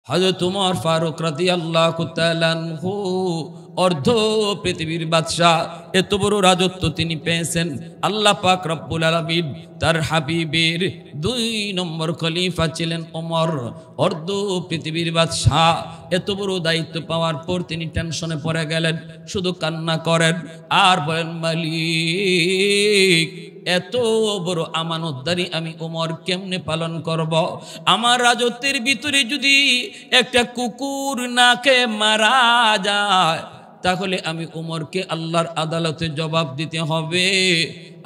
হযরত ওমর ফারুক রাদিয়াল্লাহু তাআলা আনহু অর্ধ পৃথিবীর বাদশা, এত বড় রাজত্ব তিনি পেয়েছেন। আল্লাহ পাক রব্বুল আলামিন তার হাবিবের 2 নম্বর খলিফা ছিলেন ওমর, অর্ধ পৃথিবীর বাদশা। এত বড় দায়িত্ব পাওয়ার পর তিনি টেনশনে পড়ে গেলেন, শুধু কান্না করেন আর বলেন, মালিক এত বড় আমানতদারি আমি ওমর কেমনে পালন করব? আমার রাজত্বের ভিতরে যদি একটা কুকুর নাকে মারা যায় তাহলে আমি ওমরকে আল্লাহর আদালতে জবাব দিতে হবে।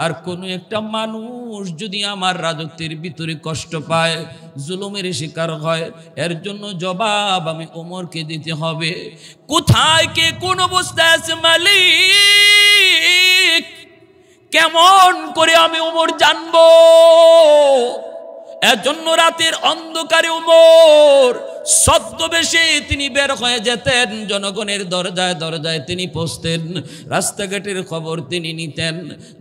আর কোনো একটা মানুষ যদি আমার রাজত্বের ভিতরে কষ্ট পায়, জুলুমের শিকার হয়, এর জন্য জবাব আমি ওমরকে দিতে হবে। কোথায় কে কোন অবস্থায় আছে মালিক, কেমন করে আমি ওমর জানবো? এর জন্য রাতের অন্ধকারে ওমর ছদ্মবেশে তিনি বের হয়ে যেতেন, জনগণের দরজায় দরজায় তিনি পৌঁছতেন, রাস্তাঘাটের খবর তিনি নিতেন,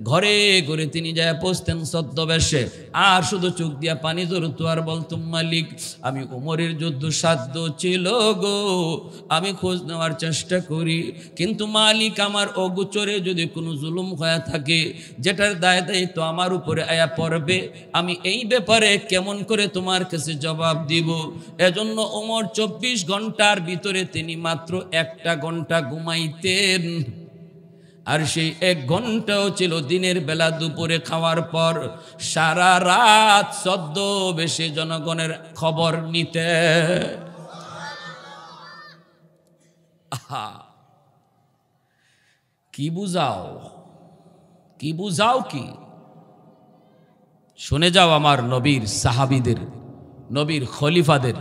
ঘরে ঘরে তিনি যায় পৌঁছতেন ছদ্মবেশে। আর শুধু চোখ দিয়া পানি ঝরতো আর বলতুম, মালিক আমি ওমরের যুদ্ধ সাধ্য ছিল গো, আমি খোঁজ নেওয়ার চেষ্টা করি, কিন্তু মালিক আমার অগোচরে যদি কোনো জুলুম হয়ে থাকে, যেটার দায় দায়িত্ব আমার উপরে আয়া পড়বে, আমি এই ব্যাপারে কেমন করে তোমার কাছে জবাব দিব? এজন্য ওমর 24 ঘন্টার ভিতরে তিনি মাত্র 1 ঘন্টা ঘুমাইতেন, আর সেই 1 ঘন্টাও ছিল দিনের বেলা দুপুরে খাওয়ার পর। সারা রাত ছদ্মবেশে জনগণের খবর নিতে। কি বুঝাও, কি বুঝাও, কি শুনে যাও আমার নবীর সাহাবীদের, নবীর খলিফাদের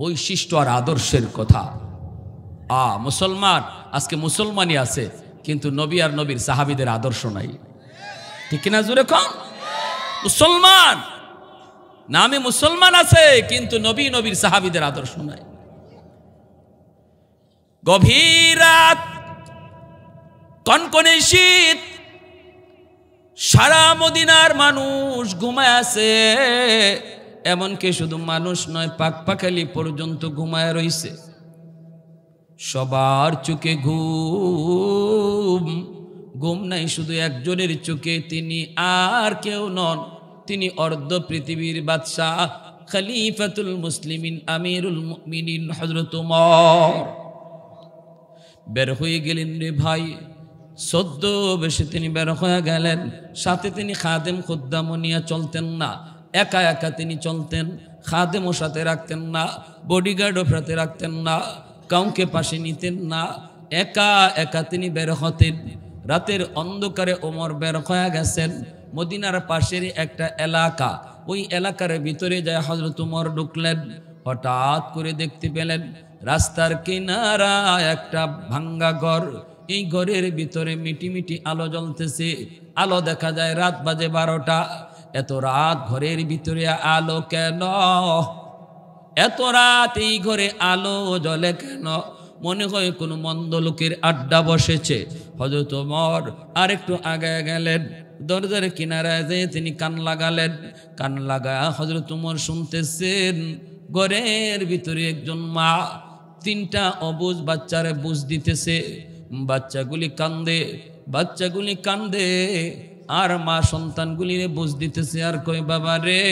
বৈশিষ্ট্য আর আদর্শের কথা। মুসলমান আজকে মুসলমানই আছে, কিন্তু নবী আর নবীর সাহাবীদের আদর্শ নাই, ঠিক কিনা? জোরে কম। মুসলমান নামে মুসলমান আছে, কিন্তু নবী নবীর সাহাবীদের আদর্শ নাই। গভীর রাত, কনকনে শীত, সারা মদিনার মানুষ ঘুমায় আছে, এমনকি শুধু মানুষ নয়, পাকপাখালি পর্যন্ত ঘুমায় রইছে। সবার চোখে ঘুম, ঘুম নাই শুধু একজনের চোখে, তিনি আর কেউ নন, তিনি অর্ধ পৃথিবীর বাদশাহ, খলিফাতুল মুসলিমিন, আমিরুল মুমিনিন হযরত ওমর। বের হয়ে গেলেন রে ভাই, ছদ্মবেশে তিনি বের হয়ে গেলেন। সাথে তিনি খাদেম খুদ্দামও নিয়ে চলতেন না, একা একা তিনি চলতেন, খাদেমও সাথে রাখতেন না, বডিগার্ডও সাথে রাখতেন না, কাউকে পাশে নিতেন না, একা একা তিনি বের হতেন। রাতের অন্ধকারে ওমর বের হয়ে গেছেন মদিনার পাশের একটা এলাকা, ওই এলাকার ভিতরে যায় হযরত ওমর ঢুকলেন। হঠাৎ করে দেখতে পেলেন রাস্তার কিনারা একটা ভাঙ্গা ঘর, এই ঘরের ভিতরে মিটি মিটি আলো জ্বলতেছে। আলো দেখা যায় রাত বাজে 12টা। এত রাত ঘরের ভিতরে আলো কেন? এত রাত এই ঘরে আলো জ্বলে কেন? মনে হয় কোনো মন্দ লোকের আড্ডা বসেছে। হযরত ওমর আর একটু আগায় গেলেন, দরজার কিনারায় যেয়ে তিনি কান লাগালেন। কান লাগায় হযরত ওমর শুনতেছেন ঘরের ভিতরে একজন মা 3টা অবুঝ বাচ্চারে বুঝ দিতেছে। বাচ্চাগুলি কান্দে, বাচ্চাগুলি কান্দে, আর মা সন্তানগুলিরে বুঝ দিতেছে আর কই, বাবা রে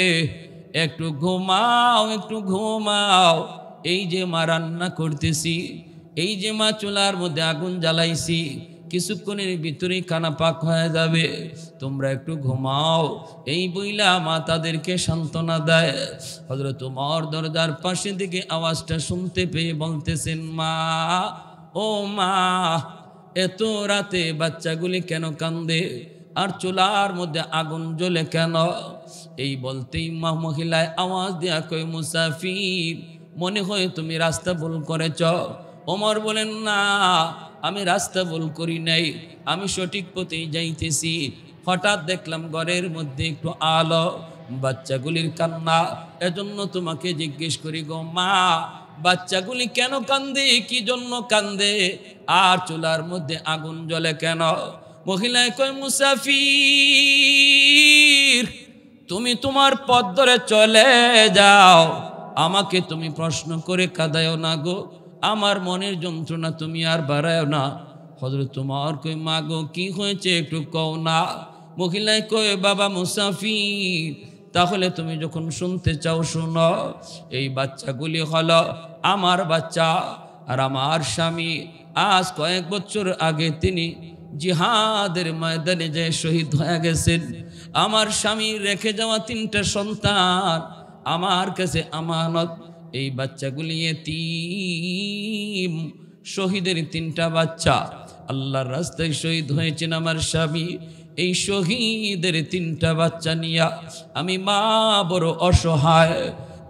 একটু ঘুমাও, একটু ঘুমাও, এই যে মা রান্না করতেছি, এই যে মা চুলার মধ্যে আগুন জ্বালাইছি, কিছুক্ষণের ভিতরেই খানা পাক হয়ে যাবে, তোমরা একটু ঘুমাও। এই বইলা মা তাদেরকে সান্ত্বনা দেয়। হযরত ওমর দরজার পাশে থেকে আওয়াজটা শুনতে পেয়ে বলতেছেন, মা, ও মা, এত রাতে বাচ্চাগুলি কেন কান্দে আর চুলার মধ্যে আগুন জ্বলে কেন? এই বলতেই মা মহিলায় আওয়াজ দেয়া কই, মুসাফির, মনে হয় তুমি রাস্তা ভুল করেছ। ওমর বলেন, না, আমি রাস্তা ভুল করি নাই, আমি সঠিক পথেই যাইতেছি। হঠাৎ দেখলাম ঘরের মধ্যে একটু আলো, বাচ্চাগুলির কান্না, এজন্য তোমাকে জিজ্ঞেস করি গো মা, বাচ্চাগুলি কেন কান্দে, কি জন্য কান্দে, আর চুলার মধ্যে আগুন জ্বলে কেন? মহিলায় কয়, মুসাফির, তুমি তোমার পথ ধরে চলে যাও, আমাকে তুমি প্রশ্ন করে কাঁদায়ও না গো, আমার মনের যন্ত্রণা তুমি আর বাড়ায়ও না। হযরত ওমর কই মা গো কি হয়েছে একটু কও না। মহিলায় কয় বাবা মুসাফির, তাহলে তুমি যখন শুনতে চাও শোনো। এই বাচ্চাগুলি হলো আমার বাচ্চা আর আমার স্বামী আজ কয়েক বছর আগে তিনি জিহাদের ময়দানে যে শহীদ হয়ে গেছেন। আমার স্বামী রেখে যাওয়া 3টা সন্তান আমার কাছে আমানত। এই বাচ্চাগুলি এতিম, শহীদের 3টা বাচ্চা আল্লাহর রাস্তায় শহীদ হয়েছেন আমার স্বামী। এই শহীদের 3টা বাচ্চা নিয়া আমি মা বড় অসহায়।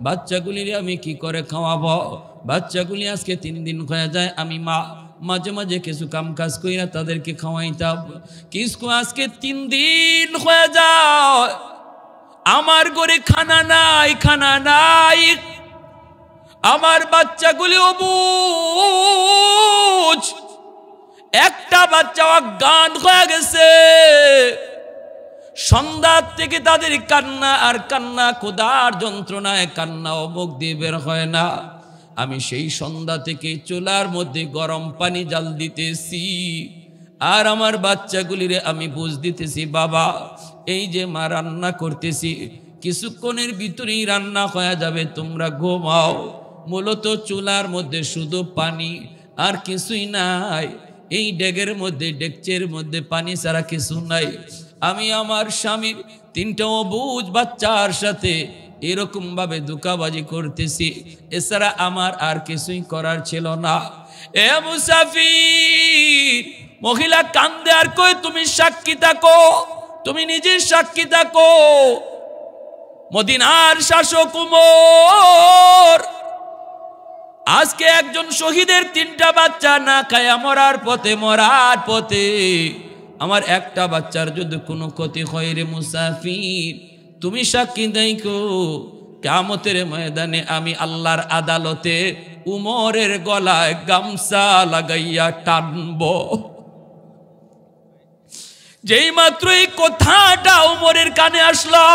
বাচ্চাগুলির আমি কি করে খাওয়াবো? বাচ্চাগুলি আজকে 3 দিন হয়ে যায়, আমি মা মাঝে মাঝে কিছু কাম কাজ কইরা তাদেরকে খাওয়াইতাম। কিছু আজকে 3 দিন হয়ে যায় আমার ঘরে খানা নাই, খানা নাই। আমার বাচ্চাগুলি অবুঝ, একটা বাচ্চা অজ্ঞান হয়ে গেছে। সন্ধ্যা থেকে তাদের কান্না আর কান্না, ক্ষুধার যন্ত্রণায় কান্না মুখ দিয়ে বের হয় না। আমি সেই সন্ধ্যা থেকে চুলার মধ্যে গরম পানি জাল দিতেছি আর আমার বাচ্চাগুলিরে আমি বুঝ দিতেছি বাবা এই যে মা রান্না করতেছি কিছুক্ষণের ভিতরেই রান্না হয়ে যাবে, তোমরা ঘুমাও। মূলত চুলার মধ্যে শুধু পানি আর কিছুই নাই। এই ডেগের মধ্যে, ডেকচের মধ্যে পানি ছাড়া কিছু নাই। আমি আমার স্বামীর 3টা অবুঝ বাচ্চার সাথে এরকম ভাবে ধোঁকাবাজি করতেছি, এছাড়া আমার আর কিছুই করার ছিল না। এ মুসাফির, মহিলা কান্দে আর কই তুমি সাক্ষী থাকো, তুমি নিজে সাক্ষী থাকো। মদিনার শাসক উমর আজকে একজন শহীদের 3টা বাচ্চা না খায়া মরার পথে, মরার পথে। আমার একটা বাচ্চার যদি কোনো ক্ষতি হয় রে মুসাফির, তুমি সাক্ষী দেখো কিয়ামতের ময়দানে আমি আল্লাহর আদালতে উমরের গলায় গামছা লাগাইয়া টানবো। যেই মাত্র এই কথাটা উমরের কানে আসলো,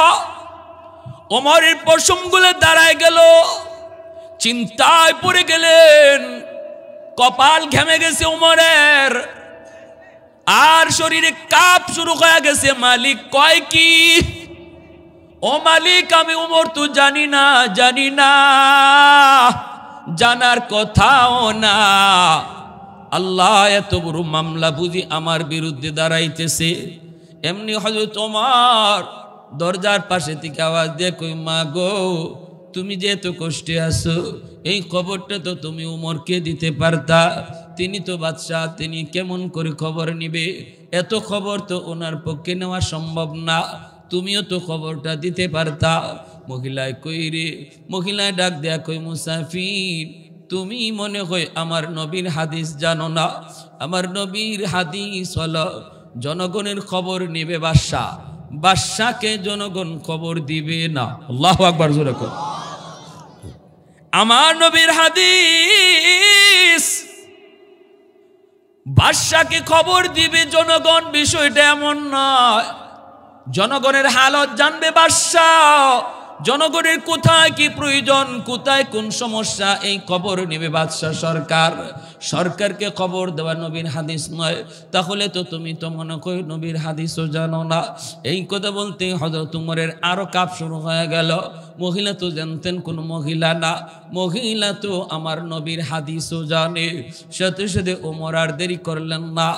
উমরের পশমগুলো দাঁড়ায় গেল, চিন্তায় পড়ে গেলেন। কপাল ঘেমে গেছে উমরের আর শরীরে কাঁপ শুরু হয়ে গেছে। মালিক কয় কি? ও মালিক, আমি উমর তো জানি না, জানি না, জানার কথাও না। আল্লাহ এত বড় মামলা বুঝি আমার বিরুদ্ধে দাঁড়াইতেছে। এমনি হযরত ওমর দরজার পাশে থেকে আওয়াজ দিয়ে কই মা গো তুমি যে এত কষ্টে আছো, এই খবরটা তো তুমি উমরকে দিতে পারতা। তিনি তো বাদশাহ, তিনি কেমন করে খবর নিবে? এত খবর তো ওনার পক্ষে নেওয়া সম্ভব না, তুমিও তো খবরটা দিতে পারতা। মহিলায় কই রে, মহিলায় ডাক দেয়া কই মুসাফির, তুমি মনে হয় আমার নবীর হাদিস জানো না। আমার নবীর হাদিস হলো জনগণের খবর নেবে বাদশাহ, বাদশাকে জনগণ খবর দিবে না। আল্লাহু আকবার, জোরে কর। আমার নবীর হাদিস বাদশাকে খবর দিবে জনগণ, বিষয়টা এমন নয়। জনগণের হালত জানবে বাদশাহ, জনগণের কোথায় কি প্রয়োজন, কোথায় কোন সমস্যা, এই খবর নেবে বাদশাহ সরকার। সরকারকে খবর দেওয়া নবীর হাদিস নয়। তাহলে তো তুমি তো মনে করো নবীর হাদিসও জানো না। এই কথা বলতে হযরত উমরের আরো কাপ শুরু হয়ে গেল। মহিলা তো জানতেন কোন মহিলা না, মহিলা তো আমার নবীর হাদিসও জানে। সাথে সাথে উমর আর দেরি করলেন না,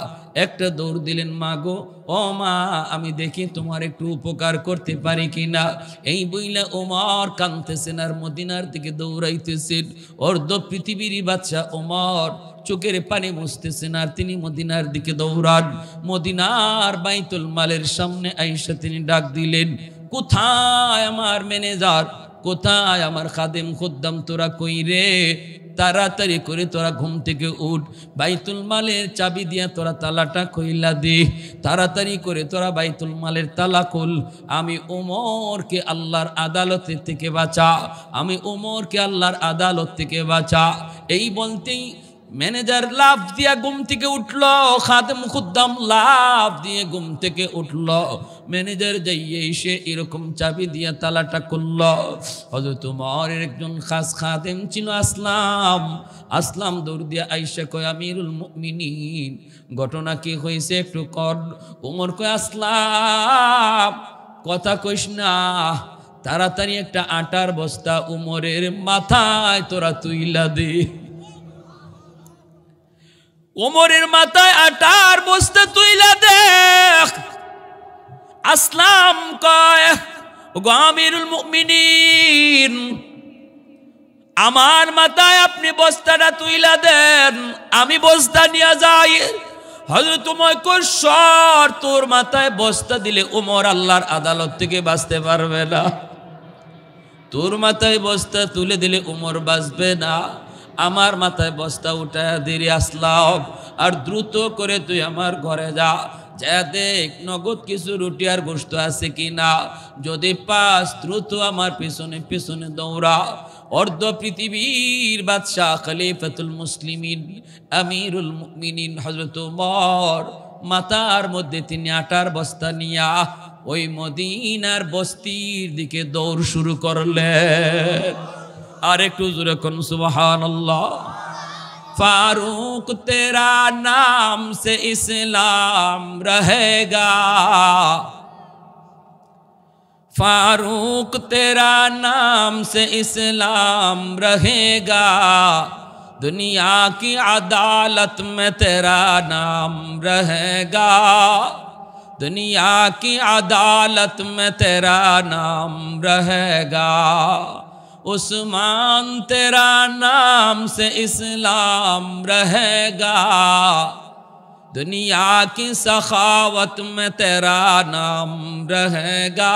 একটা দৌড় দিলেন, মা গো, ও মা, আমি দেখি তোমার একটু উপকার করতে পারি কিনা। এই বইলা ওমর কাঁদতেছেন আর মদিনার দিকে দৌড়াইতেছেন। অর্ধ পৃথিবীর বাদশা ওমর চোখের পানি মুছতেছেন আর তিনি মদিনার দিকে দৌড়ান। মদিনার বাইতুল মালের সামনে আইসা তিনি ডাক দিলেন, কোথায় আমার ম্যানেজার, কোথায় আমার খাদেম খুদ্দাম, তোরা কই রে? তাড়াতাড়ি করে তোরা ঘুম থেকে উঠ, বাইতুল মালের চাবি দিয়া তোরা তালাটা খুইলা দে, তাড়াতাড়ি করে তোরা বাইতুল মালের তালা খুল। আমি ওমরকে আল্লাহর আদালত থেকে বাঁচা, আমি ওমরকে আল্লাহর আদালত থেকে বাঁচা। এই বলতেই ম্যানেজার লাফ দিয়া ঘুম থেকে উঠলো, খাদেম খুদ্দাম লাফ দিয়ে ঘুম থেকে উঠলো। ম্যানেজার যাইয়ে এসে এরকম চাবি দিয়া তালাটা খুলল। হযরত ওমরের একজন খাস খাদেম ছিল আসলাম। আসলাম দৌড় দিয়া আইসা কয়, আমিরুল মুমিনিন, ঘটনা কি হয়েছে একটু কর। ওমর কয়, আসলাম কথা কইস না, তাড়াতাড়ি একটা আটার বস্তা উমরের মাথায় তোরা তুইলা দে। ওমরের মাথায় আটার বস্তা তুইলা দে। আসলাম কয়, ওগো আমিরুল মুমিনিন, আমার মাথায় আপনি বস্তাটা তুইলা দেন, আমি বস্তা নিয়ে যাই। হযরত ওমর কয়, সর, তোর মাথায় বস্তা দিলে ওমর আল্লাহর আদালত থেকে বাঁচতে পারবে না। তোর মাথায় বস্তা তুলে দিলে ওমর বাঁচবে না। আমার মাথায় বস্তা উঠায় দিরে আসলাম, আর দ্রুত করে তুই আমার ঘরে যা, যা দেখ নগদ কিছু রুটি আর গোশত আছে কিনা। যদি পাস দ্রুত আমার পিছনে পিছনে দৌড়া। অর্ধ পৃথিবীর বাদশাহ খলিফাতুল মুসলিমিন আমিরুল মুমিনিন হযরত ওমর মাথার মধ্যে তিনি আটার বস্তা নিয়া ওই মদিনার বস্তির দিকে দৌড় শুরু করলেন। আর একটু জোরে কোন সুবহানাল্লাহ। फारूक तेरा नाम से इस्लाम रहेगा, फारूक तेरा नाम से इस्लाम रहेगा, दुनिया की अदालत में तेरा नाम रहेगा, दुनिया की अदालत में तेरा नाम रहेगा, उस्मान तेरा नाम से इस्लाम रहेगा, दुनिया की सखावत में तेरा नाम रहेगा,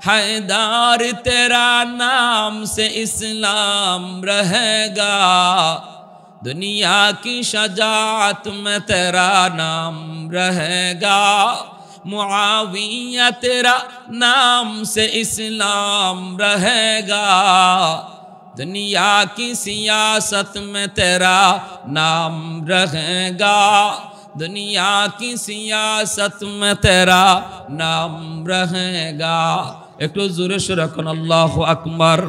हैदर तेरा नाम से इस्लाम रहेगा, दुनिया की शजाअत में तेरा नाम रहेगा, मुआविया तेरा नाम से इस्लाम रहेगा, दुनिया की सियासत में तेरा नाम रहेगा, दुनिया की सियासत में तेरा नाम रहेगा। একটু জোরে সুরে কোন আল্লাহু আকবার।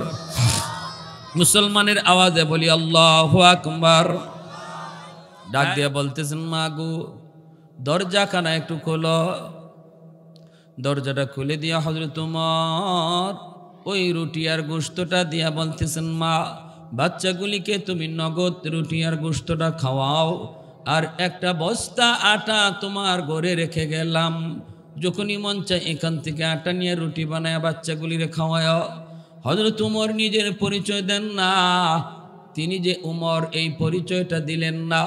মুসলমানের আওয়াজে বলি আল্লাহু আকবার। ডাক দিয়ে বলতেছেন, মাগো দরজাখানা একটু খোলো। দরজাটা খুলে দিয়া হযরত ওমর ওই রুটি আর গোশতটা দিয়া বলতেছেন, মা বাচ্চাগুলিকে তুমি নগদ রুটি আর গোশতটা খাওয়াও, আর একটা বস্তা আটা তোমার ঘরে রেখে গেলাম, যখনই মন চায় এখান থেকে আটা নিয়ে রুটি বানায় বাচ্চাগুলিরে খাওয়ায়। হযরত ওমর নিজের পরিচয় দেন না, তিনি যে ওমর এই পরিচয়টা দিলেন না,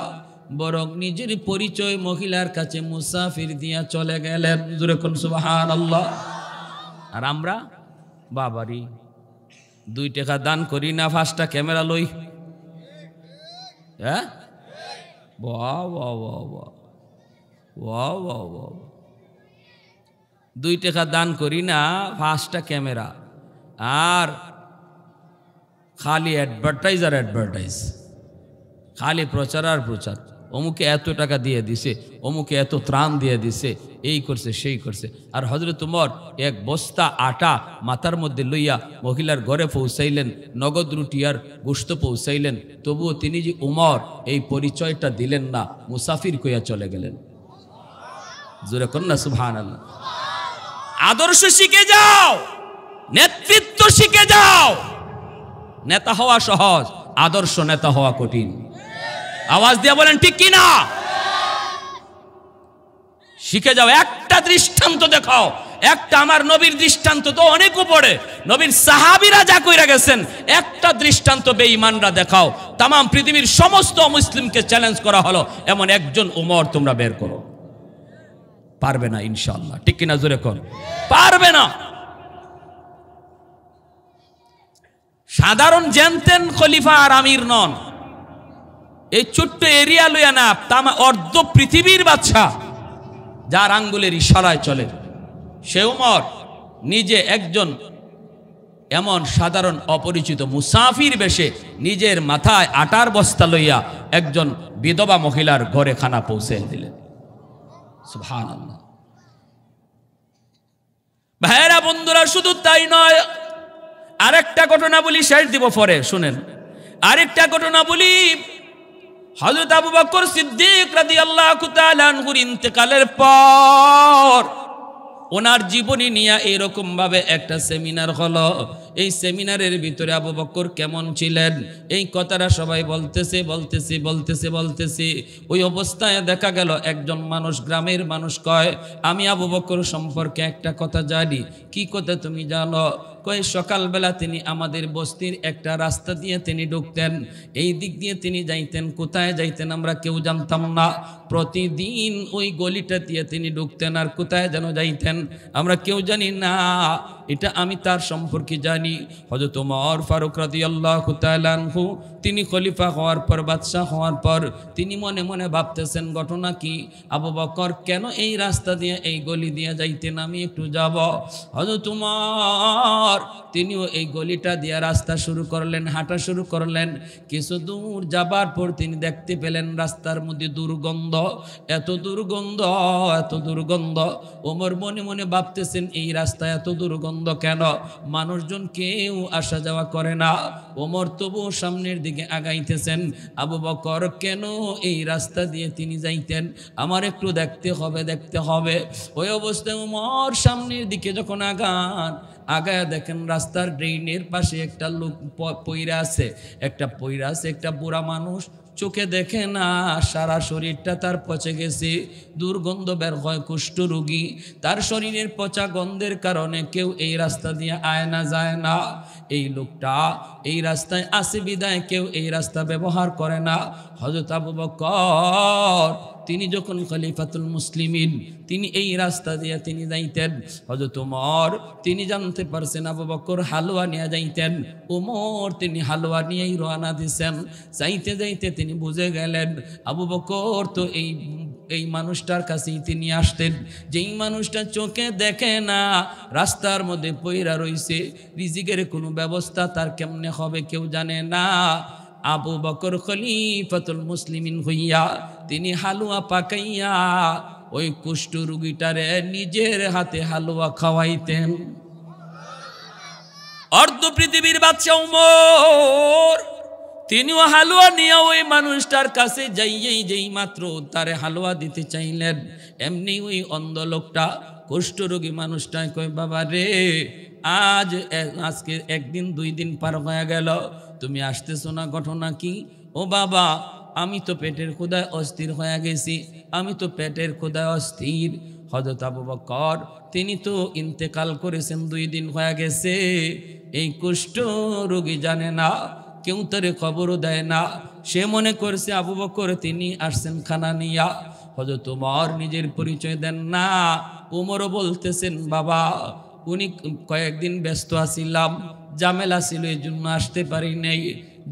বরং নিজের পরিচয় মহিলার কাছে মুসাফির দিয়া চলে গেলেন। জোরে কোন সুবহানাল্লাহ। আর আমরা বাবারি 2 টাকা দান করি না, 5টা ক্যামেরা লই। হ্যাঁ, বাহ বাহ বাহ বাহ বাহ বাহ বাহ। 2 টাকা দান করি না, 5টা ক্যামেরা, আর খালি অ্যাডভার্টাইজ আর অ্যাডভার্টাইজ, খালি প্রচার আর প্রচার। অমুকে এত টাকা দিয়ে দিছে, অমুকে এত ত্রাণ দিয়ে দিছে, এই করছে সেই করছে। আর হযরত ওমর 1 বস্তা আটা মাথার মধ্যে লইয়া মহিলার ঘরে পৌঁছাইলেন, নগদ রুটি আর গোশত পৌঁছাইলেন, তবুও তিনি যে ওমর এই পরিচয়টা দিলেন না, মুসাফির কইয়া চলে গেলেন। জোরে কোন না সুবহানাল্লাহ। আদর্শ শিখে যাও, নেতৃত্ব শিখে যাও। নেতা হওয়া সহজ, আদর্শ নেতা হওয়া কঠিন। আওয়াজ দিয়ে বলেন ঠিক কি না? শিখে যাও। একটা দৃষ্টান্ত দেখাও, একটা আমার নবীর দৃষ্টান্ত তো অনেক উপরে, নবীর সাহাবীরা যা কইরা গেছেন, একটা দৃষ্টান্ত বেঈমানরা দেখাও। তাম পৃথিবীর সমস্ত মুসলিমকে চ্যালেঞ্জ করা হলো, এমন একজন ওমর তোমরা বের করো। পারবে না ইনশাআল্লাহ, ঠিক কিনা জোরে কোন? পারবে না। সাধারণ জানতেন খলিফা আর আমির নন, এই ছোট্ট এরিয়া লইয়া না, তামা অর্ধ পৃথিবীর বাদশা, যার আঙ্গুলের ইশারায় চলে। সে ওমর নিজে একজন এমন সাধারণ অপরিচিত মুসাফির বেশে নিজের মাথায় আটার বস্তা লইয়া একজন বিধবা মহিলার ঘরে খানা পৌঁছে দিলেন। সুবহানাল্লাহ। ভাইরা বন্ধুরা, শুধু তাই নয়, আরেকটা ঘটনা বলি, শেষ দিব পরে, শুনেন। আরেকটা ঘটনা বলি, হযরত আবু বকর সিদ্দিক রাদিয়াল্লাহু তাআলা আনহুর ইন্তেকালের পর ওনার জীবনী নিয়ে এরকম ভাবে একটা সেমিনার হলো। এই সেমিনারের ভিতরে আবু বকর কেমন ছিলেন এই কথাটা সবাই বলতেছে। ওই অবস্থায় দেখা গেল একজন মানুষ, গ্রামের মানুষ কয়, আমি আবু বকর সম্পর্কে একটা কথা জানি। কি কথা তুমি জানো? কয়, সকালবেলা তিনি আমাদের বস্তির একটা রাস্তা দিয়ে তিনি ঢুকতেন, এই দিক দিয়ে তিনি যাইতেন। কোথায় যাইতেন আমরা কেউ জানতাম না। প্রতিদিন ওই গলিটা দিয়ে তিনি ঢুকতেন, আর কোথায় যেন যাইতেন আমরা কেউ জানি না। এটা আমি তার সম্পর্কে জানি। হযরত ওমর ফারুক রাদিয়াল্লাহু তাআলা আনহু তিনি খলিফা হওয়ার পর, বাদশাহ হওয়ার পর তিনি মনে মনে ভাবতেছেন ঘটনা কি, আবু বকর কেন এই রাস্তা দিয়ে এই গলি দিয়ে যাইতেন, আমি একটু যাব। হযরত ওমর তিনিও এই গলিটা দিয়ে রাস্তা শুরু করলেন, হাঁটা শুরু করলেন। কিছু দূর যাবার পর তিনি দেখতে পেলেন রাস্তার মধ্যে দুর্গন্ধ, এত দুর্গন্ধ। ওমর মনে মনে ভাবতেছেন এই রাস্তায় এত দুর্গন্ধ কেন, মানুষজন কেউ আসা যাওয়া করে না। ওমর তবু সামনের দিকে আগাইতেছেন। আবু বকর কেন এই রাস্তা দিয়ে তিনি যাইতেন, আমার একটু দেখতে হবে। ওই অবস্থায় ওমর সামনের দিকে যখন আগায় দেখেন রাস্তার ড্রেনের পাশে একটা লোক পইরা আছে, একটা বুড়া মানুষ, চোখে দেখে না, সারা শরীরটা তার পচে গেছে, দুর্গন্ধ বের হয়, কুষ্ঠরোগী। তার শরীরের পচা গন্ধের কারণে কেউ এই রাস্তা দিয়ে আয় না, যায় না। এই লোকটা এই রাস্তায় আসে বিদায় কেউ এই রাস্তা ব্যবহার করে না। হযরত আবু বকর তিনি যখন খলিফাতুল মুসলিমিন, তিনি এই রাস্তা দিয়ে তিনি যাইতেন। হযরত ওমর তিনি জানতে পারছেন আবু বকর হালুয়া নিয়ে যাইতেন। ওমর তিনি হালুয়া নিয়েই রওনা দিছেন। যাইতে তিনি বুঝে গেলেন আবু বকর তো এই মানুষটার কাছেই তিনি আসতেন, যেই মানুষটা চোখে দেখে না, রাস্তার মধ্যে পইরা রইছে, রিজিকের কোনো ব্যবস্থা তার কেমনে হবে কেউ জানে না। আবু বকর খলিফাতুল মুসলিমিন হইয়া তিনি হালুয়া পাকাইয়া ওই কুষ্ঠ রোগীটারে নিজের হাতে হালুয়া খাওয়াইতেন। অর্ধ পৃথিবীর বাদশা ওমর তিনিও হালুয়া নিয়ে ওই মানুষটার কাছে যেই মাত্র তারে হালুয়া দিতে চাইলেন, এমনি ওই অন্ধ লোকটা কুষ্ঠরোগী মানুষটাই কয়, বাবা রে, আজকে একদিন 2 দিন পার হয়ে গেল, তুমি আসতেছো না, ঘটনা কি? ও বাবা, আমি তো পেটের ক্ষুধায় অস্থির হয়ে গেছি, হযরত আবু বকর তিনি তো ইন্তেকাল করেছেন, 2 দিন হয়ে গেছে। এই কুষ্ঠ রোগী জানে না, কেউ তারে খবরও দেয় না। সে মনে করছে আবু বকর তিনি আসছেন খানা নিয়া। হযরত ওমর নিজের পরিচয় দেন না। ওমরও বলতেছেন, বাবা উনি কয়েকদিন ব্যস্ত আছিলাম, ঝামেলা ছিল, এই জন্য আসতে পারি নাই,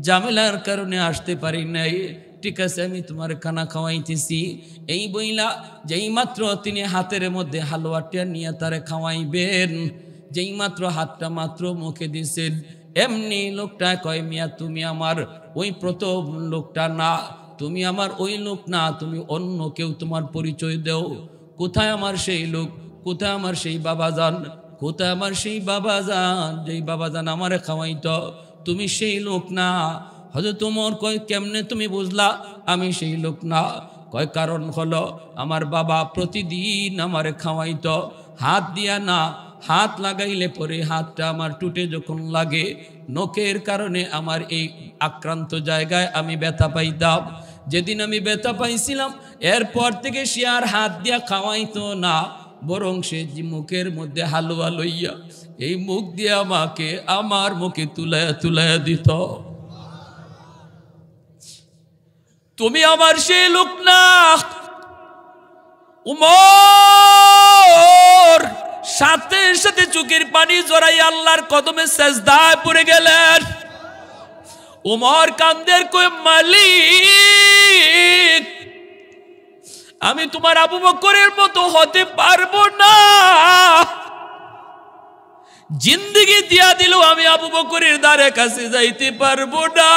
ঝামেলার কারণে আসতে পারি নাই। ঠিক আছে, আমি তোমার খানা খাওয়াইতেছি। এই বইলা যেই মাত্র তিনি হাতের মধ্যে হালুয়াটা নিয়ে তারে খাওয়াইবেন, যেই মাত্র হাতটা মাত্র মুখে দিছেন, এমনি লোকটা কয়, মিয়া তুমি আমার ওই প্রথম লোকটা না, তুমি আমার ওই লোক না, তুমি অন্য কেউ, তোমার পরিচয় দেও। কোথায় আমার সেই লোক, কোথায় আমার সেই বাবাজান, কোথায় আমার সেই বাবাজান, যেই বাবাজান আমারে খাওয়াইতো, তুমি সেই লোক না। হযরত ওমর কয়, কেমনে তুমি বুঝলা আমি সেই লোক না? কয়, কারণ হলো আমার বাবা প্রতিদিন আমারে খাওয়াইতো, হাত দিয়া না, হাত লাগাইলে পরে হাতটা আমার টুটে যখন লাগে, নখের কারণে আমার এই আক্রান্ত জায়গায় আমি ব্যথা পাইতাম। যেদিন আমি ব্যথা পাইছিলাম, এরপর থেকে সে আর হাত দিয়া খাওয়াইতো না, বরং সে মুখের মধ্যে হালুয়া লইয়া এই মুখ দিয়ে আমাকে আমার মুখে তুলাইয়া দিত। তুমি আমার সেই লোক না। ওমর সাথে সাথে চোখের পানি জড়াই আল্লাহর কদমে সেজদায় পড়ে গেলেন। ওমর কান্দের কয়, মালিক, আমি তোমার আবু বকরের মতো হতে পারবো না, জিন্দেগি দিয়া দিল আমি আবু বকরের দ্বারে কাছে যাইতে পারবো না।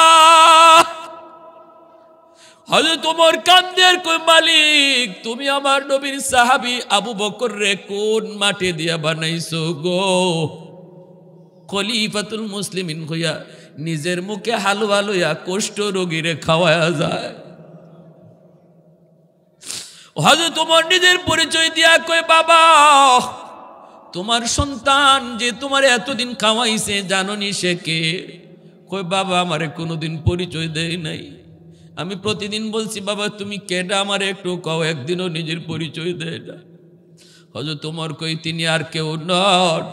হযরত ওমর কান্দের কই মালিক তুমি আমার নবীর সাহাবী আবু বকর রে কোন মাটি দিয়া বানাইছো গো? খলিফাতুল মুসলিমিন হইয়া নিজের মুখে হালুয়া লইয়া কুষ্ঠ রোগীরে খাওয়ায়া যায়। হযরত ওমর নিজের পরিচয় দিয়া কয় বাবা তোমার সন্তান যে তোমার এতদিন খাওয়াইছে জানোনি সে কে? কই বাবা আমারে কোনোদিন পরিচয় দেয় নাই। আমি প্রতিদিন বলছি বাবা তুমি কেডা আমারে একটু কও, একদিনও নিজের পরিচয় দেয় না। হযরত ওমর কই তিনি আর কেউ নন,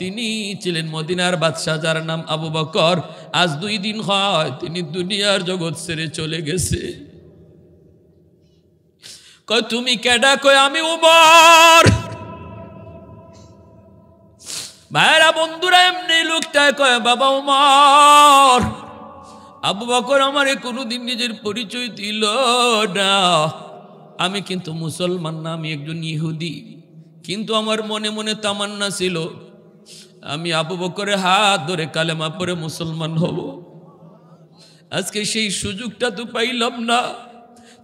তিনি ছিলেন মদিনার বাদশা যার নাম আবু বকর। আজ 2 দিন হয় তিনি দুনিয়ার জগৎ ছেড়ে চলে গেছে। কয় তুমি কেডা? কয় আমি ওমর। ভাইরা বন্ধুরা এমনি লোকটা কয় বাবা ওমর। আবু বকর আমারে কোনোদিন নিজের পরিচয় দিল না। আমি কিন্তু মুসলমান না, আমি একজন ইহুদি। কিন্তু আমার মনে মনে তামান্না ছিল আমি আবু বকরের হাত ধরে কালেমা পড়ে মুসলমান হব। আজকে সেই সুযোগটা তো পাইলাম না।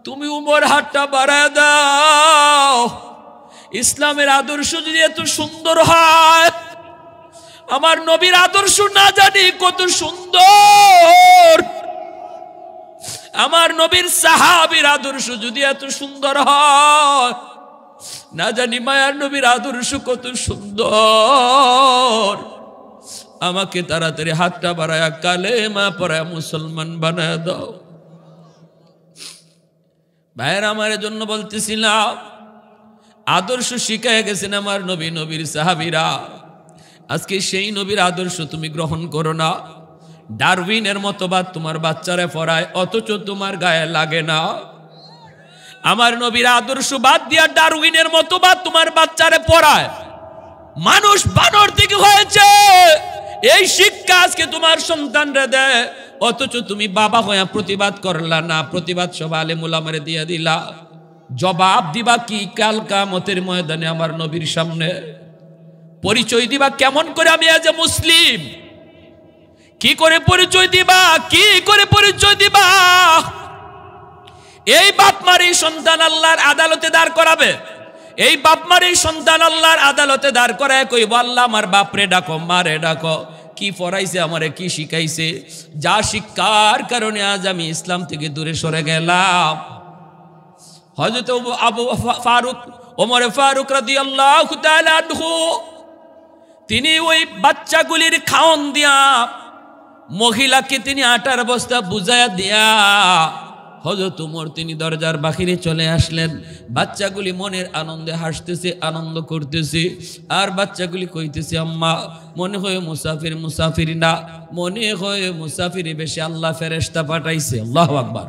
তুমি উমর হাতটা বাড়ায় দাও। ইসলামের আদর্শ যদি এত সুন্দর হয়, আমার নবীর আদর্শ না জানি কত সুন্দর, আমার নবীর সাহাবীর আদর্শ যদি এত সুন্দর হয়, না জানি মায়ার নবীর আদর্শ কত সুন্দর। আমাকে তাড়াতাড়ি হাতটা বাড়ায়া কালেমা পড়ায়া মুসলমান বানায় দাও। ভাইয়ের আমার জন্য বলতেছিলাম আদর্শ শিখায় গেছেন আমার নবী, নবীর সাহাবীরা। আজকে সেই নবীর আদর্শ তুমি গ্রহণ করো না। ডারউইনের মতবাদ তোমার বাচ্চারে পড়ায়, অথচ তোমার গায়ে লাগে না। আমার নবীর আদর্শ বাদ দিয়া ডারউইনের মতবাদ তোমার বাচ্চারে পড়ায়। মানুষ বানর থেকে হয়েছে এই শিক্ষা আজকে তোমার সন্তানরা দেয়, অথচ তুমি বাবা হয়ে প্রতিবাদ করলা না। প্রতিবাদ সব আলেম উলামারে দিয়ে দিলা। জবাব দিবা কি কাল কিয়ামতের ময়দানে আমার নবীর সামনে? পরিচয় দিবা কেমন করে? আমি আজ মুসলিম কি করে পরিচয় দিবা? কি করে পরিচয় দিবা? এই বাপ মার এই সন্তান আল্লাহর আদালতে দাঁড় করাবে। এই বাপ মার এই সন্তান আল্লাহর আদালতে দাঁড় করায় কইব আল্লাহ আমার বাপরে ডাকো, মারে ডাকো। কি পড়াইছে আমারে, কি শিখাইছে? যা শিক্ষার কারণে আজ আমি ইসলাম থেকে দূরে সরে গেলাম। হযরত আবু ফারুক, ওমর ফারুক রাদিয়াল্লাহু তাআলা আনহু, তিনি ওই বাচ্চাগুলির খাওন দিয়া মহিলাকে তিনি আটার বস্তা বুঝায়া দিয়া হযরত ওমর তিনি দরজার বাহিরে চলে আসলেন। বাচ্চাগুলি মনের আনন্দে হাসতেছে, আনন্দ করতেছে। আর বাচ্চাগুলি কইতেছে আম্মা মনে হয় মুসাফির, মুসাফির না, মনে হয় মুসাফির বেশি আল্লাহ ফেরেশতা পাঠাইছে। আল্লাহু আকবার।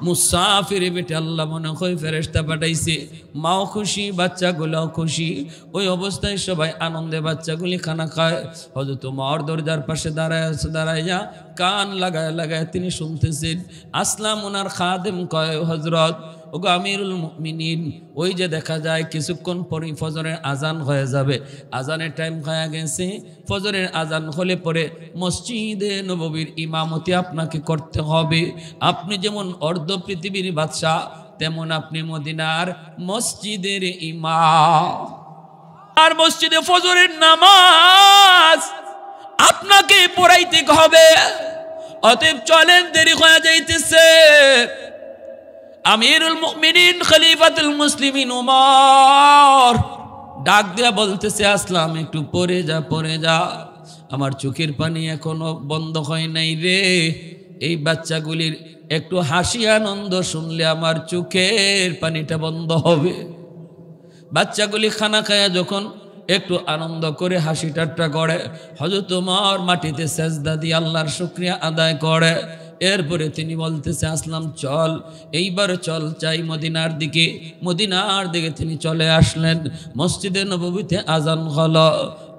মুসাফির বেটে আল্লাহ মনে হয় ফেরেশতা পাঠাইছে। মাও খুশি, বাচ্চাগুলোও খুশি। ওই অবস্থায় সবাই আনন্দে বাচ্চাগুলি খানা খায়। হযরত ওমর দরজার পাশে দাঁড়াইয়া কান লাগায় লাগায় তিনি শুনতেছেন। আসলাম ওনার খাদেম কয় হযরত ওগো আমিরুল মুমিনিন, ওই যে দেখা যায় কিছুক্ষণ পরে ফজরের আজান হয়ে যাবে, আজানের টাইম হয়ে গেছে। ফজরের আজান হলে পরে মসজিদে নববীর ইমামতি আপনাকে করতে হবে। আপনি যেমন অর্ধ পৃথিবীর বাদশা, তেমন আপনি মদিনার মসজিদের ইমাম। আর মসজিদে ফজরের নামাজ আপনাকে পড়াইতে হবে। অতএব চলেন, দেরি হয়ে যাইতেছে। আমিরুল মুমিনিন খলিফাতুল মুসলিমিন ওমর ডাক দিয়া বলতেছে আসলাম একটু পরে যা, পরে যা। আমার চোখের পানি এখনো বন্ধ হয় নাই রে। এই বাচ্চাগুলির একটু হাসি আনন্দ শুনলে আমার চোখের পানিটা বন্ধ হবে। বাচ্চাগুলি খানা খায়া যখন একটু আনন্দ করে হাসি ঠাট্টা করে, হযরত ওমর মাটিতে সেজদা দিয়ে আল্লাহর শুকরিয়া আদায় করে। এরপরে তিনি বলতেছে আসলাম চল, এইবার চল চাই মদিনার দিকে। মদিনার দিকে তিনি চলে আসলেন। মসজিদে নববীতে আজান হলো।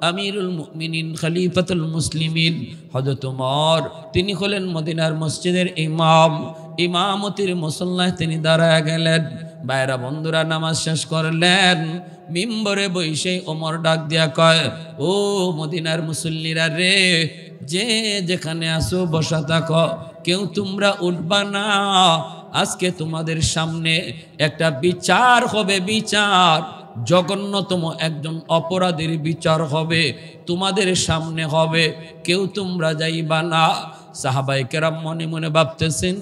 আমিরুল মুমিনিন খলিফাতুল মুসলিমিন হযরত ওমর তিনি হলেন মদিনার মসজিদের ইমাম। ইমামতির মুসল্লায় তিনি দাঁড়ায় গেলেন। ভাইরা বন্ধুরা নামাজ শেষ করলেন। মিম্বরে বসে ওমর ডাক দিয়া কয় ও মদিনার মুসল্লিরা রে, যে যেখানে আসো বসা থাকো। কেউ তোমরা উঠবা না। আজকে তোমাদের সামনে একটা বিচার হবে, বিচার জঘন্যতম একজন অপরাধীর বিচার হবে, তোমাদের সামনে হবে, কেউ তোমরা যাইবা না। সাহাবায়ে কেরাম মনে মনে ভাবতেছেন,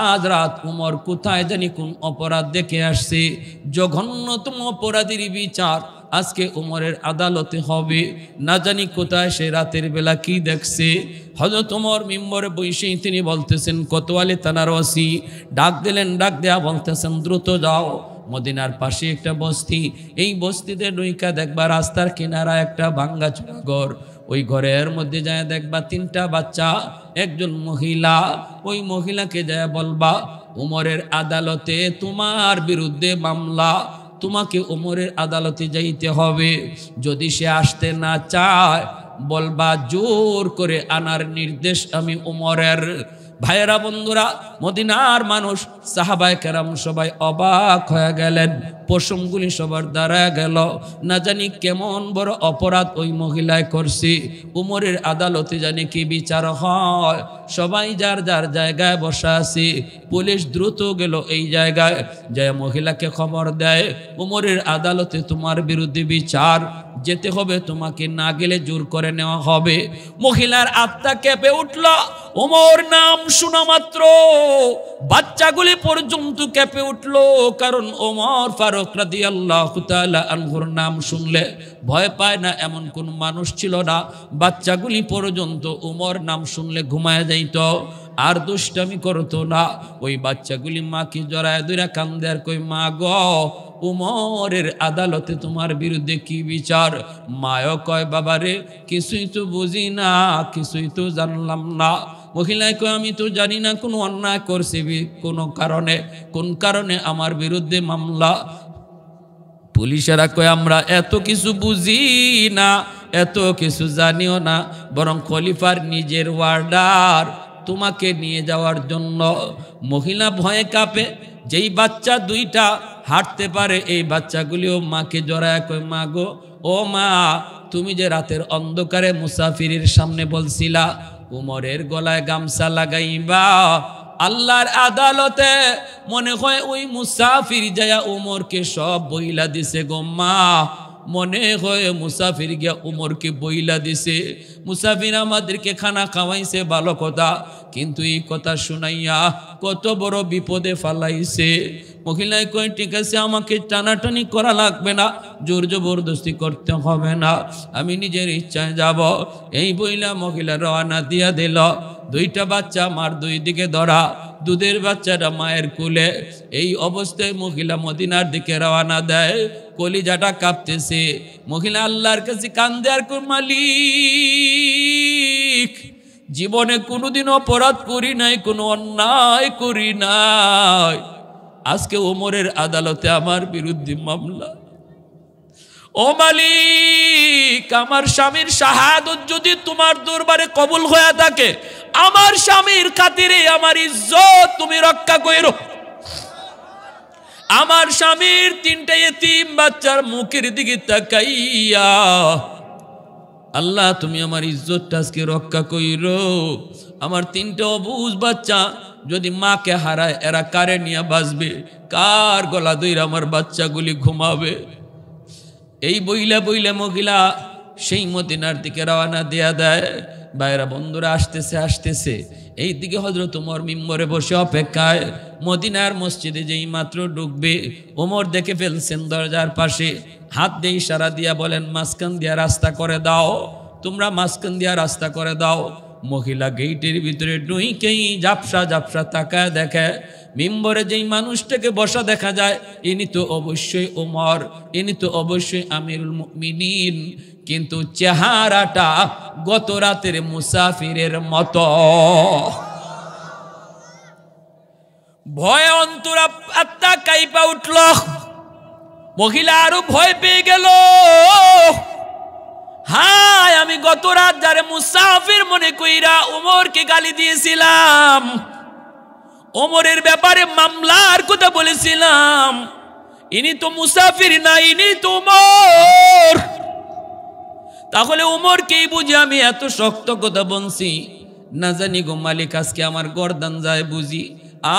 আজ রাত উমর কোথায় জানি কোন অপরাধ দেখে আসছে, জঘন্যতম অপরাধীর বিচার আজকে উমরের আদালতে হবে, না জানি কোথায় সে রাতের বেলা কি দেখছে। হযরত উমর মিম্বরে বসেই তিনি বলতেছেন, কোতোয়ালি থানার ওসি ডাক দিলেন, ডাক দেয়া বলতেছেন, দ্রুত যাও, মদিনার পাশে একটা বস্তি, এই বস্তিতে ঢুইকা দেখবা রাস্তার কিনারা একটা ভাঙ্গাচোরা ঘর, ওই ঘরের মধ্যে যায় দেখবা 3টা বাচ্চা, একজন মহিলা, ওই মহিলাকে যায় বলবা উমরের আদালতে তোমার বিরুদ্ধে মামলা, তোমাকে উমরের আদালতে যাইতে হবে। যদি সে আসতে না চায় বলবা জোর করে আনার নির্দেশ আমি উমরের। ভাইয়েরা বন্ধুরা, মদিনার মানুষ সাহাবায়ে কেরাম সবাই অবাক হয়ে গেলেন, পশমগুলি সবার দাঁড়ায় গেল, না জানি কেমন বড় অপরাধ ওই মহিলায় করছে, উমরের আদালতে জানি কি বিচার হয়। সবাই যার যার জায়গায় বসা আছে। পুলিশ দ্রুত গেল এই জায়গায়, যায় মহিলাকে খবর দেয়, উমরের আদালতে তোমার বিরুদ্ধে বিচার, যেতে হবে, তোমাকে না গেলে জোর করে নেওয়া হবে। মহিলার আত্মা কেঁপে উঠল, ওমর নাম শোনা মাত্র বাচ্চাগুলি পর্যন্ত কেঁপে উঠল, কারণ ওমর ফারুক রাদিয়াল্লাহু তাআলা আনহুর নাম শুনলে ভয় পায় না এমন কোন মানুষ ছিল না। বাচ্চাগুলি পর্যন্ত ওমর নাম শুনলে ঘুমায় যাইত, আর দুষ্টামি করতো না। ওই বাচ্চাগুলি মাকে জড়ায় ধরে কান্দে আর কই, মা গো, উমরের আদালতে তোমার বিরুদ্ধে কি বিচার? মায়ও কয়, বাবারে কিছুই তো বুঝি না, কিছুই তো জানলাম না। মহিলায় কয়, আমি তো জানি না কোনো অন্যায় করছি, কোন কারণে আমার বিরুদ্ধে মামলা। পুলিশেরা কয়, আমরা এত কিছু বুঝি না, এত কিছু জানিও না, বরং খলিফার নিজের ওয়ার্ডার তোমাকে নিয়ে যাওয়ার জন্য। মহিলা ভয়ে কাঁপে, যেই বাচ্চা 2টা হাঁটতে পারে এই বাচ্চাগুলিও মাকে জড়ায় কয়, মা গো, ও মা, তুমি যে রাতের অন্ধকারে মুসাফিরের সামনে বলছিলা উমরের গলায় গামছা লাগাইবা, আল্লাহর আদালতে মনে হয় ওই মুসাফির যায়া উমরকে সব বইলা দিছে গো মা, মনে হয় মুসাফির গিয়া উমরকে বইলা দিছে। মুসাফির আমাদেরকে খানা খাওয়াইছে ভালো কথা, কিন্তু এই কথা শুনাইয়া কত বড় বিপদে ফালাইছে। মহিলায় কয়, ঠিক আছে, আমাকে টানাটানি করা লাগবে না, জোর জবরদস্তি করতে হবে না, আমি নিজের ইচ্ছায় যাব। এই বইলা মহিলা রওনা দিয়া দিল। 2টা বাচ্চা মার 2 দিকে ধরা, দুধের বাচ্চাটা মায়ের কোলে। এই অবস্থায় মহিলা মদিনার দিকে রওনা দেয়, কলিজাটা কাঁপতেছে। মহিলা আল্লাহর কাছে কান্দে আর কয়, মালিক, জীবনে কোনোদিন অপরাধ করি নাই, কোনো অন্যায় করি নাই, আজকে ওমরের আদালতে আমার বিরুদ্ধে মামলা। ও মালিক, আমার স্বামীর শাহাদত যদি তোমার দরবারে কবুল হয়ে থাকে, আমার স্বামীর খাতিরে আমার ইজ্জত তুমি রক্ষা কইরো। আমার স্বামীর 3টা ইতিম বাচ্চার মুখের দিকে তাকাইয়া আল্লাহ তুমি আমার ইজ্জতটা আজকে রক্ষা কইরো। আমার 3টা অবুঝ বাচ্চা যদি মাকে হারায়, এরা কারে নিয়ে বাঁচবে? কার গলা ধইরা আমার বাচ্চাগুলি ঘুমাবে? এই বইলা বইলা মহিলা সেই মদিনার দিকে রওনা দেয়া দেয়। ভাইরা বন্ধুরা, আসতেছে এই দিকে হযরত ওমর মিম্বরে বসে অপেক্ষায়। মদিনার মসজিদে যেই মাত্র ঢুকবে, ওমর দেখে ফেলছেন দরজার পাশে, হাত দিয়ে ইশারা দিয়া বলেন, মাঝখান দিয়া রাস্তা করে দাও, তোমরা মাঝখান দিয়া রাস্তা করে দাও। মহিলা গেটের ভিতরে ঢুইকেই ঝাপসা ঝাপসা তাকায় দেখে মিম্বরে যেই মানুষটাকে বসা দেখা যায়, ইনি তো অবশ্যই ওমর, ইনি তো অবশ্যই আমিরুল মুমিনিন, কিন্তু চেহারাটা গত রাতের মুসাফিরের মতো। ভয় অন্তরা আত্মা কাইপা উঠল। মহিলা আরো ভয় পেয়ে গেল। হায়, আমি গত রাত যারে মুসাফির মনে কইরা ওমরকে গালি দিয়েছিলাম, ওমরের ব্যাপারে মামলার কথা বলেছিলাম, ইনি তো মুসাফির না, ইনি তো ওমর। তাহলে ওমরকেই বুঝে আমি এত শক্ত কথা বলছি। না জানি গো মালিক আজকে আমার গর্দান যায় বুঝি,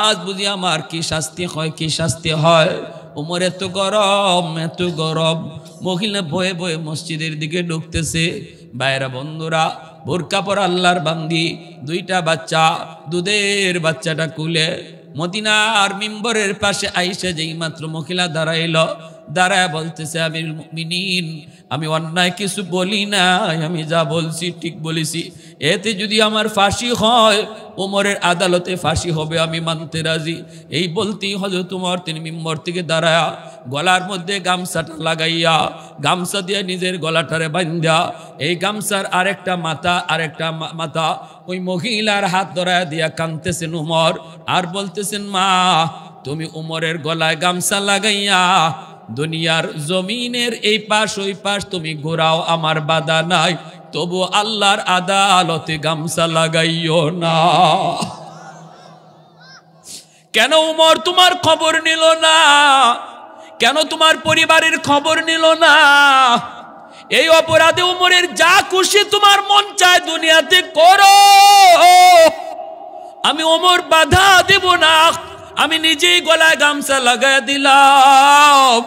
আজ বুঝি আমার কি শাস্তি হয়, কি শাস্তি হয়। ওমর এত গরম, এত গরম। মহিলা ভয়ে ভয়ে মসজিদের দিকে ঢুকতেছে। বাইরা বন্ধুরা, বোরকা পরা আল্লাহর বান্দি, দুইটা বাচ্চা, দুধের বাচ্চাটা কুলে মদিনার মিম্বরের পাশে আইসে যেই মাত্র মহিলা দাঁড়াইল, দাঁড়ায় বলতেছে, আমিরুল মুমিনিন, আমি অন্যায় কিছু বলি না, আমি যা বলছি ঠিক বলেছি। এতে যদি আমার ফাঁসি হয়, ওমরের আদালতে ফাঁসি হবে, আমি মানতে রাজি। এই বলতেই হযরত ওমর তিনি মিম্বর থেকে দাঁড়ায়া গলার মধ্যে গামছাটা লাগাইয়া, গামছা দিয়ে নিজের গলাটারে বান্ধা, এই গামছার আরেকটা মাথা ওই মহিলার হাত ধরায় দিয়া কাঁদতেছেন ওমর, আর বলতেছেন, মা তুমি ওমরের গলায় গামছা লাগাইয়া দুনিয়ার জমিনের এই পাশ ওই পাশ তুমি ঘোরাও, আমার বাধা নাই, তবু আল্লাহর আদালতে গামছা লাগাইও না। কেন উমর তোমার খবর নিল না? কেন তোমার পরিবারের খবর নিল না? এই অপরাধে উমরের যা খুশি তোমার মন চায় দুনিয়াতে করো, আমি ওমর বাধা দেব না। আমি নিজেই গলায় গামছা লাগাই দিলাম,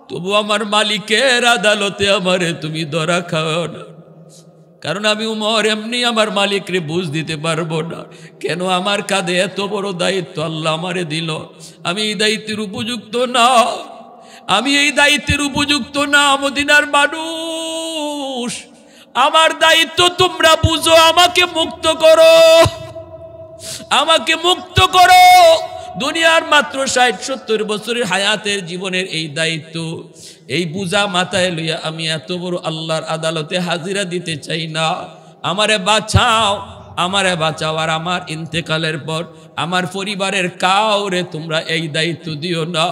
তবু আমার মালিকের আদালতে আমারে তুমি ধরা খাও না, কারণ আমি উমর এমনি আমার মালিকরে বুঝ দিতে পারবো না। কেন আমার কাঁধে এত বড় দায়িত্ব আল্লাহ আমারে দিল, আমি এই দায়িত্বের উপযুক্ত না, আমি এই দায়িত্বের উপযুক্ত না। মদিনার মানুষ, আমার দায়িত্ব তোমরা বুঝো, আমাকে মুক্ত করো, আমাকে মুক্ত করো। দুনিয়ার মাত্র 60-70 বছরের হায়াতের জীবনের এই দায়িত্ব, এই বুঝা মাথায় লইয়া আমি এত বড় আল্লাহর আদালতে হাজিরা দিতে চাই না। আমারে বাঁচাও, আমারে বাঁচাও। আর আমার ইন্তেকালের পর আমার পরিবারের কাউরে তোমরা এই দায়িত্ব দিও না,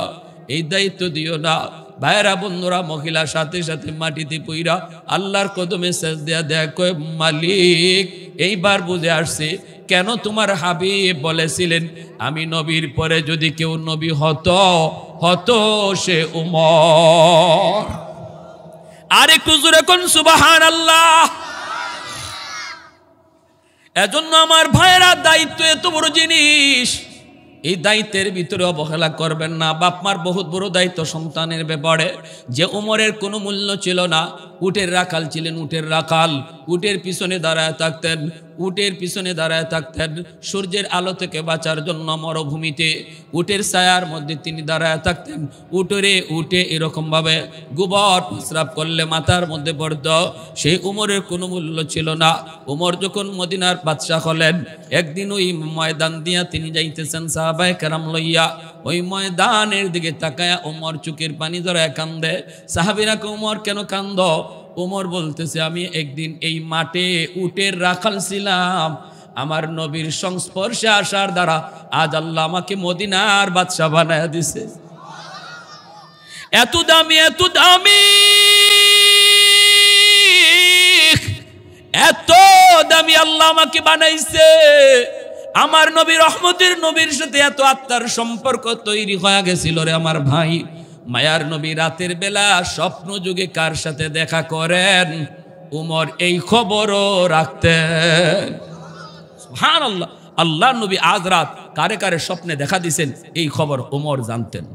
এই দায়িত্ব দিও না। ভাইরা বন্ধুরা, মহিলার সাথে সাথে মাটিতে পইরা আল্লাহর কদমে সেজদা দেয়া কয়, মালিক এইবার বুঝে আসছে কেন তোমার হাবিব বলেছিলেন আমি নবীর পরে যদি কেউ নবী হতো সে উমর। আরে কুজুরে কোন সুবহানাল্লাহ। এজন্য আমার ভাইরা, দায়িত্ব এত বড় জিনিস, এই দায়িত্বের ভিতরে অবহেলা করবেন না। বাপমার বহুত বড় দায়িত্ব সন্তানের ব্যাপারে। যে উমরের কোনো মূল্য ছিল না, উটের রাখাল ছিলেন, উটের রাখাল, উটের পিছনে দাঁড়ায় থাকতেন, উটের পিছনে দাঁড়ায় থাকতেন সূর্যের আলো থেকে বাঁচার জন্য মরুভূমিতে উটের ছায়ার মধ্যে তিনি দাঁড়ায় থাকতেন। উটে এরকমভাবে গোবর প্রস্রাব করলে মাথার মধ্যে পড়ত। সেই উমরের কোনো মূল্য ছিল না। উমর যখন মদিনার বাদশাহ হলেন, একদিন ওই ময়দান দিয়া তিনি যাইতেছেন সাহাবায়ে কেরাম লইয়া, ওই ময়দানের দিকে তাকায়া উমর চোখের পানি ধরায় কান্দে। সাহাবীরা কয়, উমর কেন কান্দ? উমর বলতেছে, আমি একদিন এই মাঠে উটের রাখাল ছিলাম, আমার নবীর সংস্পর্শে আসার দ্বারা আজ আল্লাহ আমাকে মদিনার বাদশাহ বানায়া দিছে। এত দামি, এত দামি, এত দামি আল্লাহ আমাকে বানাইছে। আমার নবী রহমতের নবীর সাথে এত আত্মার সম্পর্ক তৈরি হয়ে গেছিল রে আমার ভাই। মায়ার নবী রাতের বেলা স্বপ্ন যুগে কার সাথে দেখা করেন? উমর এই খবরও রাখতেন। সুবহানাল্লাহ। আল্লাহর নবী আজ রাত কারে কারে স্বপ্নে দেখা দিছেন এই খবর উমর জানতেন।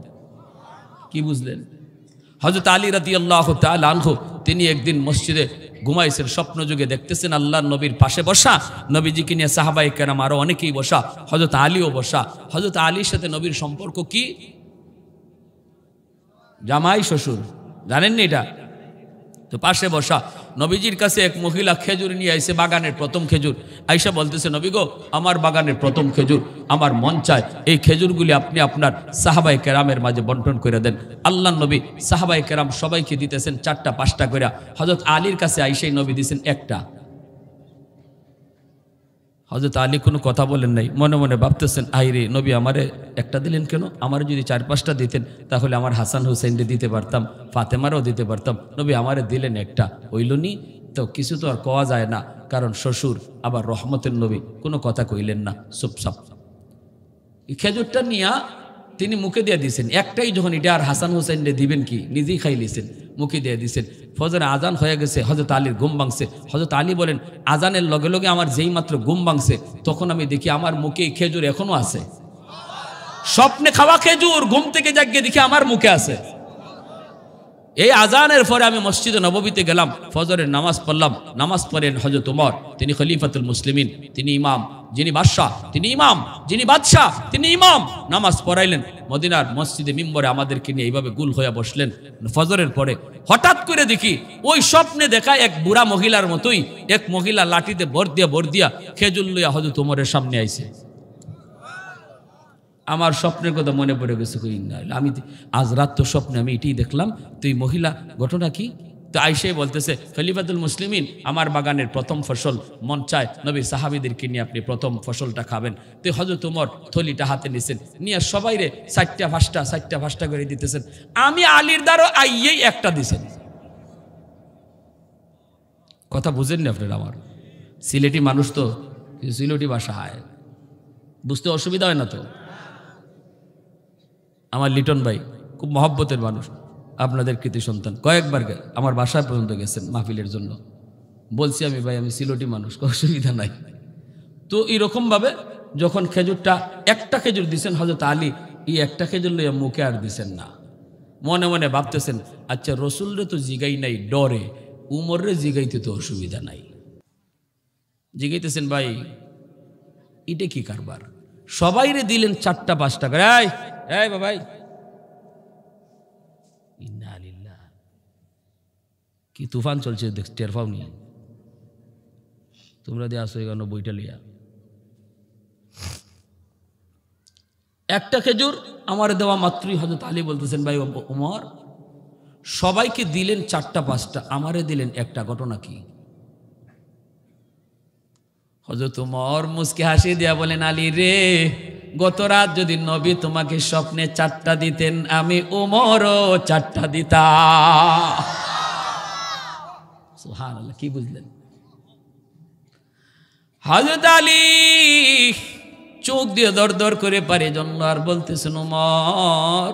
কি বুঝলেন? হযরত আলী রাদিয়াল্লাহু তাআলা আনহু তিনি একদিন মসজিদে ঘুমাইছেন, স্বপ্ন যুগে দেখতেছেন আল্লাহর নবীর পাশে বসা, নবীজিকে নিয়ে সাহাবায়ে কেরাম আরো অনেকেই বসা, হযরত আলীও বসা। হযরত আলীর সাথে নবীর সম্পর্ক কি? জামাই শ্বশুর, জানেননি এটা? তো পাশে বসা নবীজির কাছে এক মহিলা খেজুর নিয়ে আইসে, বাগানের প্রথম খেজুর। আইসা বলতেছে, নবী গো, আমার বাগানের প্রথম খেজুর, আমার মন চায় এই খেজুরগুলি আপনি আপনার সাহাবায়ে কেরামের মাঝে বন্টন করে দেন। আল্লাহর নবী সাহাবায়ে কেরাম সবাইকে দিতেছেন 4টা-5টা করে। হযরত আলীর কাছে আইসাই নবী দিয়েছেন একটা। হযরত আলী কোনো কথা বলেন নাই, মনে মনে ভাবতেছেন, আইরে নবী আমারে একটা দিলেন কেন? আমার যদি 4-5টা দিতেন তাহলে আমার হাসান হুসাইনকে দিতে পারতাম, ফাতেমারও দিতে পারতাম। নবী আমারে দিলেন একটা, হইলনি তো কিছু তো আর কওয়া যায় না, কারণ শ্বশুর আবার রহমতের নবী, কোনো কথা কইলেন না, চুপচাপ। এই খেজুরটা নিয়া তিনি মুখে দিয়ে দিয়েছেন একটাই, যখন এটা আর হাসান হুসাইনকে দিবেন কি নিজেই খাই লিছেন। মুখে দিয়ে দিয়েছেন। ফজরে আজান হয়ে গেছে, হযরত আলীর ঘুম ভাঙছে। হযরত আলী বলেন, আজানের লগে লগে আমার যেই মাত্র ঘুম ভাঙছে, তখন আমি দেখি আমার মুখে খেজুর এখনো আছে। স্বপ্নে খাওয়া খেজুর ঘুম থেকে জাগিয়ে দেখি আমার মুখে আছে। এই আজানের পরে আমি মসজিদে নববীতে গেলাম, ফজরের নামাজ পড়লাম। নামাজ পড়েন হযরত ওমর, তিনি খলিফাতুল মুসলিমিন, তিনি ইমাম। যিনি বাদশাহ তিনি ইমাম, যিনি বাদশাহ তিনি ইমাম। নামাজ পড়াইলেন মদিনার মসজিদে মিম্বরে, আমাদেরকে নিয়ে এইভাবে গুল হয়ে বসলেন। ফজরের পরে হঠাৎ করে দেখি ওই স্বপ্নে দেখা এক বুড়া মহিলার মতোই এক মহিলা লাঠিতে ভর দিয়া খেজুর লইয়া হযরত ওমরের সামনে আইছে। আমার স্বপ্নের কথা মনে পড়ে গেছে। আমি আজ রাত তো স্বপ্নে আমি এটাই দেখলাম। তুই মহিলা, ঘটনা কি? তো আইসাই বলতেছে, খলিফাতুল মুসলিমিন, আমার বাগানের প্রথম ফসল, মন চায় নবীর সাহাবীদেরকে নিয়ে আপনি প্রথম ফসলটা খাবেন। তো হযরত ওমর থলিটা হাতে নিছেন, নিয়ে সবাইরে 4টা 5টা করে দিতেছেন। আমি আলীর দ্বারও আইয়েই একটা দিছেন। কথা বুঝেন না আপনারা? আমার সিলেটি মানুষ তো, সিলেটি ভাষা হয়, বুঝতে অসুবিধা হয় না তো? আমার লিটন ভাই খুব মহব্বতের মানুষ, আপনাদের কৃতি সন্তান, কয়েকবার আমার বাসায় পর্যন্ত গেছেন মাহফিলের জন্য। বলছি আমি, ভাই আমি সিলেটি মানুষ, অসুবিধা নাই। তো এইরকমভাবে যখন খেজুরটা, একটা খেজুর দিছেন হযরত আলী, এই একটা খেজুর লইয়া মুখে আর দিছেন না। মনে মনে ভাবতেছেন, আচ্ছা রসুলরে তো জিগাই নাই ডরে, উমররে জিগাইতে তো অসুবিধা নাই। জিগাইতেছেন, ভাই এটা কি কারবার? সবাইরে দিলেন 4টা 5টা করে। এই বাবাই, কি তুফান চলছে টের পাও নি? তোমরা দিয়ে আসো এখানে বইটা লিয়া। একটা খেজুর আমার দেওয়া মাত্রই হযরত আলী বলতেছেন, ভাই ওমর সবাইকে দিলেন 4টা 5টা, আমারে দিলেন একটা, ঘটনা কি? হযরত ওমর মুস্কি হাসি দিয়া বলেন, আলী রে, গত রাত যদি নবী তোমাকে স্বপ্নে 4টা দিতেন, আমি ওমরও 4টা দিতাম। সুবহানাল্লাহ, কি বুঝলেন? হযরত আলী চোখ দিয়ে দর করে পারে জন্য আর বলতেছেন, ওমর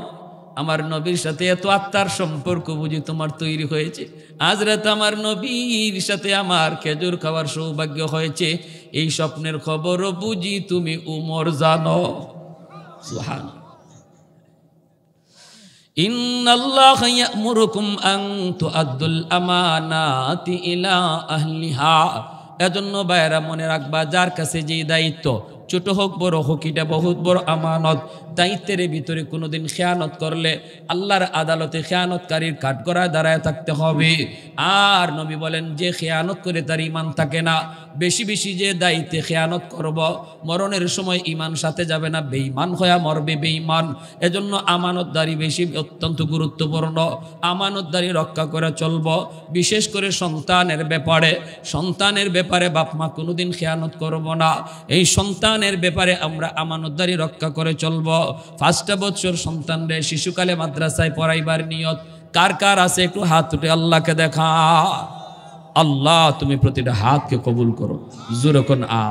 আমার নবীর সাথে এত আত্মার সম্পর্ক বুঝি তোমার তৈরি হয়েছে। আজ রাত আমার নবীর সাথে আমার খেজুর খাওয়ার সৌভাগ্য হয়েছে, এই স্বপ্নের খবরও বুঝি তুমি উমর জানো। সুবহানাল্লাহ। ইন্নাল্লাহা ইয়া'মুরুকুম আন তুআদ্দুল আমানাতি ইলা আহলিহা। এজন্য ভাইরা মনে রাখবা, যার কাছে যে দায়িত্ব, ছোট হোক বড় হোক, এটা বহুত বড় আমানত। দায়িত্বের ভিতরে কোনোদিন খেয়ানত করলে আল্লাহর আদালতে খেয়ানতকারীর কাঠগড়ায় দাঁড়ায় থাকতে হবে। আর নবী বলেন, যে খেয়ানত করে তার ইমান থাকে না। বেশি বেশি যে দায়িত্বে খেয়ানত করব, মরণের সময় ইমান সাথে যাবে না, বেঈমান হয়ে মরবে বেঈমান। এজন্য আমানতদারি বেশি অত্যন্ত গুরুত্বপূর্ণ। আমানতদারি রক্ষা করে চলব, বিশেষ করে সন্তানের ব্যাপারে বাপ মা কোনোদিন খেয়ানত করব না। এই সন্তানের ব্যাপারে আমরা আমানতদারি রক্ষা করে চলব। 5টা বছর সন্তানরে শিশুকালে মাদ্রাসায় পড়াইবার নিয়ত কার কার আছে? একটু হাত উঠে আল্লাহকে দেখা। আল্লাহ তুমি প্রতিটা হাতকে কবুল করো, জোরে কোন আম।